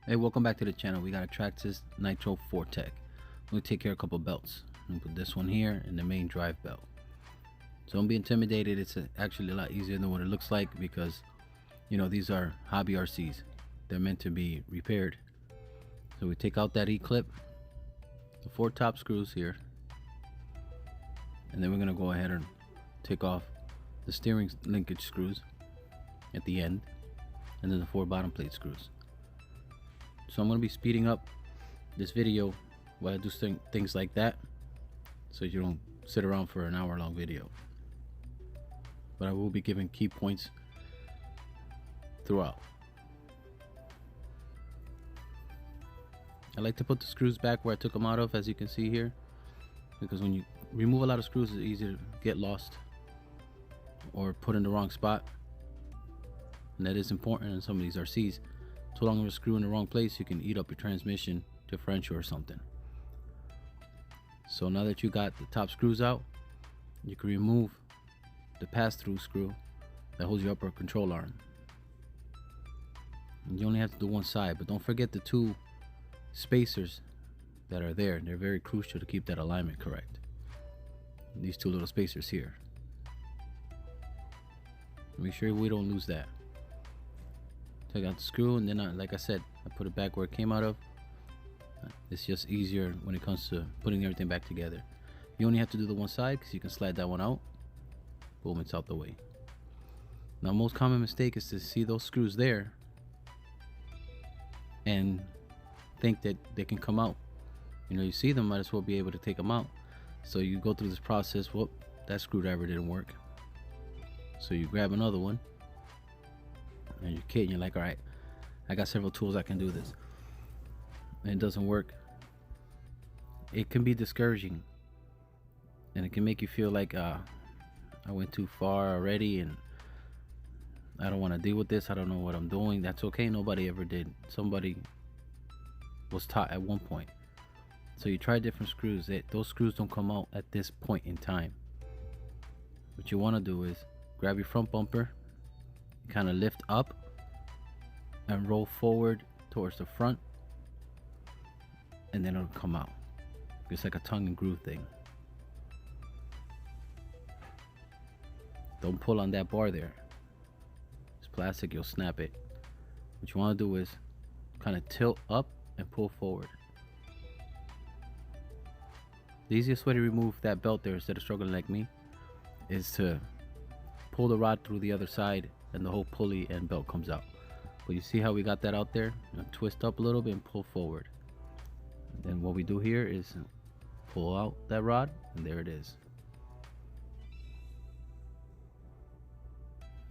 Hey, welcome back to the channel. We got a Traxxas Nitro 4 Tech. We'll take care of a couple belts. I'm gonna put this one here and the main drive belt. So don't be intimidated. It's actually a lot easier than what it looks like because, you know, these are hobby RCs. They're meant to be repaired. So we take out that E-clip, the 4 top screws here, and then we're gonna go ahead and take off the steering linkage screws at the end, and then the 4 bottom plate screws. So I'm going to be speeding up this video while I do things like that, so you don't sit around for an hour-long video. But I will be giving key points throughout. I like to put the screws back where I took them out of, as you can see here, because when you remove a lot of screws, it's easy to get lost or put in the wrong spot, and that is important in some of these RCs. Too long of a screw in the wrong place, you can eat up your transmission differential or something. So now that you got the top screws out, you can remove the pass-through screw that holds your upper control arm. And you only have to do one side, but don't forget the 2 spacers that are there. They're very crucial to keep that alignment correct. These 2 little spacers here. Make sure we don't lose that. Take out the screw, and then like I said, I put it back where it came out of. It's just easier when it comes to putting everything back together. You only have to do the one side because you can slide that one out. Boom, it's out the way. Now, most common mistake is to see those screws there and think that they can come out. You know, you see them, might as well be able to take them out. So you go through this process. Whoop, that screwdriver didn't work. So you grab another one, and you're kidding. You're like, all right, I got several tools, I can do this, and it doesn't work. It can be discouraging, and it can make you feel like I went too far already, and I don't want to deal with this. I don't know what I'm doing. That's okay. Nobody ever did. Somebody was taught at one point. So you try different screws. Those screws don't come out at this point in time. What you want to do is grab your front bumper, kind of lift up and roll forward towards the front, and then it'll come out. It's like a tongue and groove thing. Don't pull on that bar there. It's plastic, you'll snap it. What you want to do is kind of tilt up and pull forward. The easiest way to remove that belt there, instead of struggling like me, is to pull the rod through the other side, and the whole pulley and belt comes out. But you see how we got that out there? Twist up a little bit and pull forward. And then what we do here is pull out that rod, and there it is.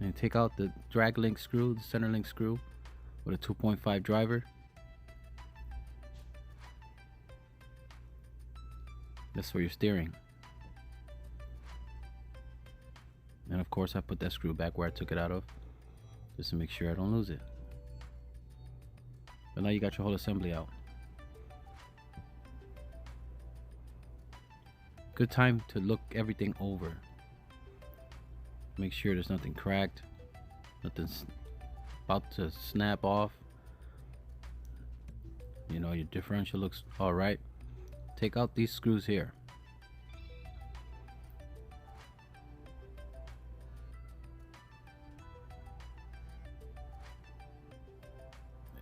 And take out the drag link screw, the center link screw, with a 2.5 driver. That's for your steering. And of course I put that screw back where I took it out of, just to make sure I don't lose it. But now you got your whole assembly out. Good time to look everything over. Make sure there's nothing cracked, nothing's about to snap off. You know, your differential looks alright. Take out these screws here.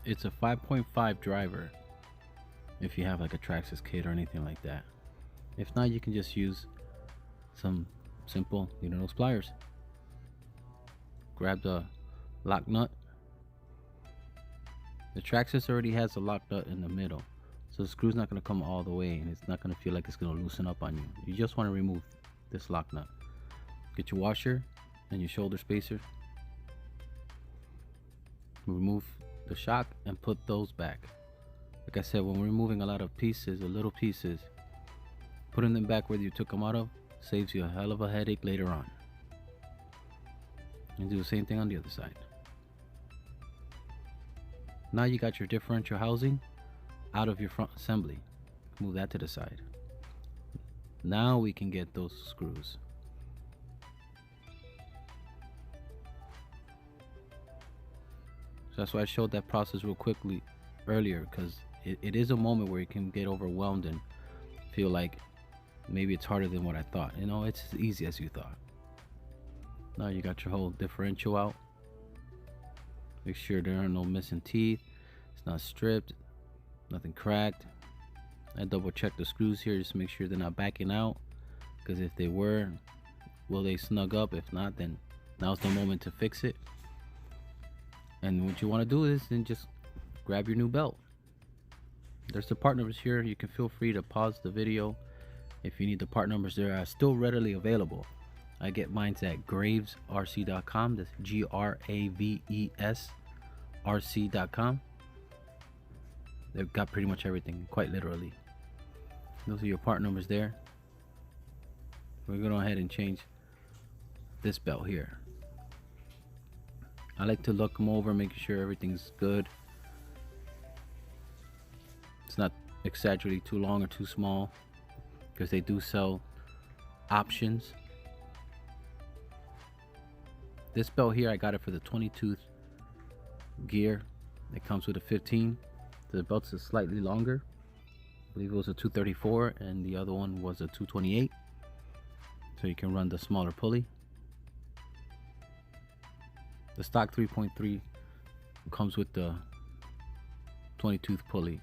It's a 5.5 driver if you have like a Traxxas kit or anything like that. If not, you can just use some simple, you know, those pliers. Grab the lock nut. The Traxxas already has a lock nut in the middle, so the screw's not going to come all the way, and it's not going to feel like it's going to loosen up on you. You just want to remove this lock nut. Get your washer and your shoulder spacer. Remove the shock and put those back. Like I said, when we're removing a lot of pieces or little pieces, putting them back where you took them out of saves you a hell of a headache later on. And do the same thing on the other side. Now you got your differential housing out of your front assembly. Move that to the side. Now we can get those screws. So that's why I showed that process real quickly earlier, because it is a moment where you can get overwhelmed and feel like maybe it's harder than what I thought. You know, it's as easy as you thought. Now you got your whole differential out. Make sure there are no missing teeth. It's not stripped, nothing cracked. I double check the screws here just to make sure they're not backing out, because if they were, will they snug up? If not, then now's the moment to fix it. And what you want to do is then just grab your new belt. There's the part numbers here. You can feel free to pause the video if you need the part numbers. They are still readily available. I get mine at gravesrc.com. That's GRAVESRC.com. They've got pretty much everything, quite literally. Those are your part numbers there. We're going to go ahead and change this belt here. I like to look them over, making sure everything's good. It's not exaggeratedly too long or too small, because they do sell options. This belt here, I got it for the 22 gear. It comes with a 15. The belts is slightly longer. I believe it was a 234 and the other one was a 228. So you can run the smaller pulley. The stock 3.3 comes with the 22 pulley.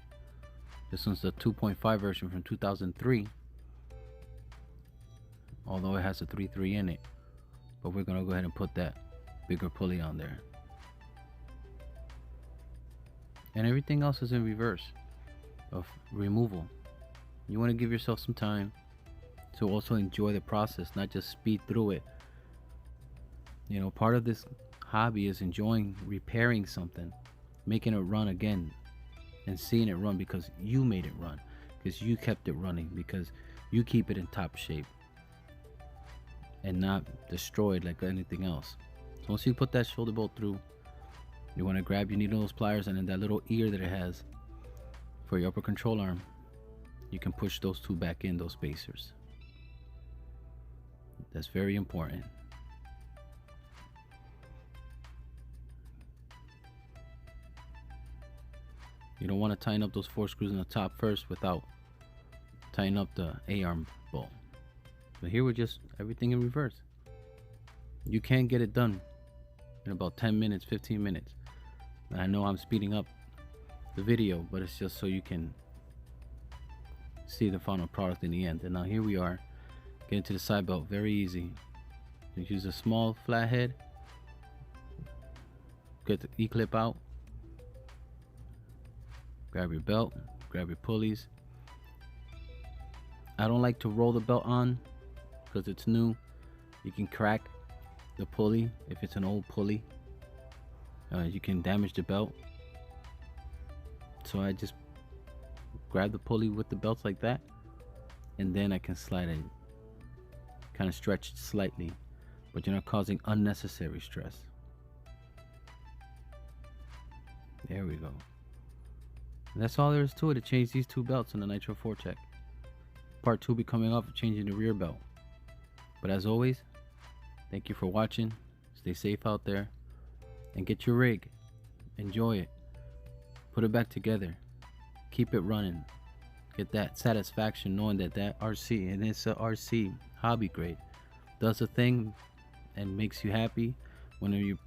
This one's the 2.5 version from 2003, although it has a 3.3 in it. But we're gonna go ahead and put that bigger pulley on there. And everything else is in reverse of removal. You want to give yourself some time to also enjoy the process, not just speed through it. You know, part of this hobby is enjoying repairing something, making it run again, and seeing it run because you made it run, because you kept it running, because you keep it in top shape and not destroyed like anything else. So once you put that shoulder bolt through, you want to grab your needle nose pliers, and then that little ear that it has for your upper control arm, you can push those two back in, those spacers. That's very important. You don't want to tighten up those 4 screws in the top first without tightening up the A-arm bolt. But here we're just everything in reverse. You can get it done in about 10 minutes, 15 minutes. And I know I'm speeding up the video, but it's just so you can see the final product in the end. And now here we are, getting to the side belt. Very easy. You use a small flathead, get the E-clip out, grab your belt, grab your pulleys. I don't like to roll the belt on because it's new. You can crack the pulley if it's an old pulley. You can damage the belt. So I just grab the pulley with the belts like that, and then I can slide it, kind of stretch it slightly, but you're not causing unnecessary stress. There we go. And that's all there is to it, to change these 2 belts on the Nitro 4 Tech. Part 2 will be coming up, changing the rear belt. But as always, thank you for watching. Stay safe out there, and get your rig. Enjoy it. Put it back together. Keep it running. Get that satisfaction knowing that that RC, and it's a RC hobby grade, does a thing and makes you happy whenever you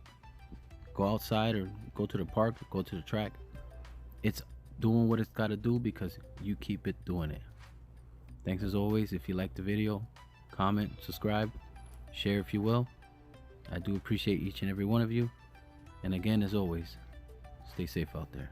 go outside or go to the park, go to the track. It's doing what it's got to do because you keep it doing it. Thanks as always. If you like the video, comment, subscribe, share if you will. I do appreciate each and every one of you. And again, as always, stay safe out there.